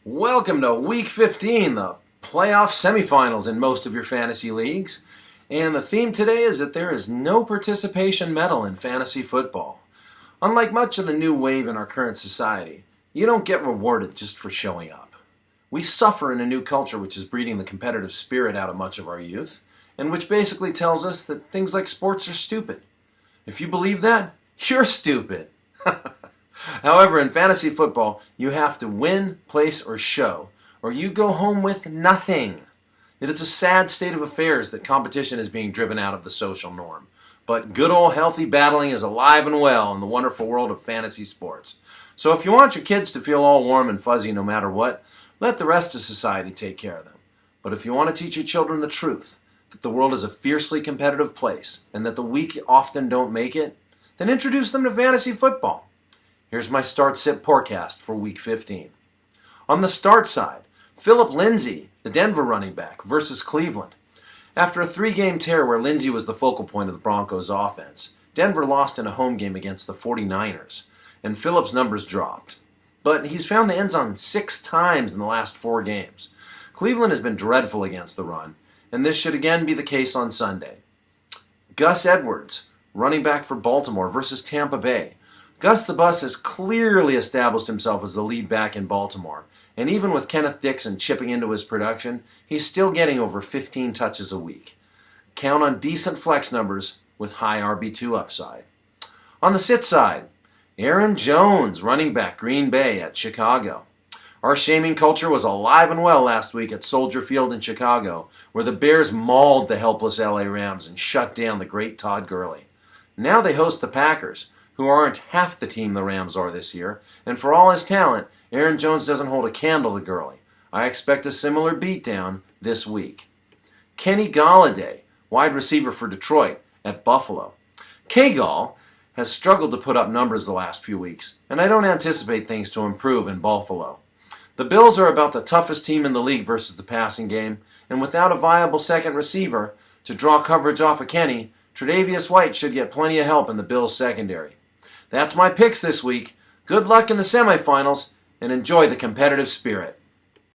Welcome to Week 15, the playoff semifinals in most of your fantasy leagues. And the theme today is that there is no participation medal in fantasy football. Unlike much of the new wave in our current society, you don't get rewarded just for showing up. We suffer in a new culture which is breeding the competitive spirit out of much of our youth, and which basically tells us that things like sports are stupid. If you believe that, you're stupid. However, in fantasy football, you have to win, place, or show, or you go home with nothing. It is a sad state of affairs that competition is being driven out of the social norm. But good old healthy battling is alive and well in the wonderful world of fantasy sports. So if you want your kids to feel all warm and fuzzy no matter what, let the rest of society take care of them. But if you want to teach your children the truth, that the world is a fiercely competitive place, and that the weak often don't make it, then introduce them to fantasy football. Here's my start-sit Pourcast for Week 15. On the start side, Philip Lindsay, the Denver running back, versus Cleveland. After a 3-game tear where Lindsay was the focal point of the Broncos' offense, Denver lost in a home game against the 49ers, and Philip's numbers dropped. But he's found the end zone 6 times in the last 4 games. Cleveland has been dreadful against the run, and this should again be the case on Sunday. Gus Edwards, running back for Baltimore, versus Tampa Bay. Gus the Bus has clearly established himself as the lead back in Baltimore, and even with Kenneth Dixon chipping into his production, he's still getting over 15 touches a week. Count on decent flex numbers with high RB2 upside. On the sit side, Aaron Jones, running back, Green Bay at Chicago. Our shaming culture was alive and well last week at Soldier Field in Chicago, where the Bears mauled the helpless LA Rams and shut down the great Todd Gurley. Now they host the Packers, who aren't half the team the Rams are this year, and for all his talent, Aaron Jones doesn't hold a candle to Gurley. I expect a similar beatdown this week. Kenny Golladay, wide receiver for Detroit, at Buffalo. K-Gall has struggled to put up numbers the last few weeks, and I don't anticipate things to improve in Buffalo. The Bills are about the toughest team in the league versus the passing game, and without a viable second receiver to draw coverage off of Kenny, Tre'Davious White should get plenty of help in the Bills' secondary. That's my picks this week. Good luck in the semifinals, and enjoy the competitive spirit.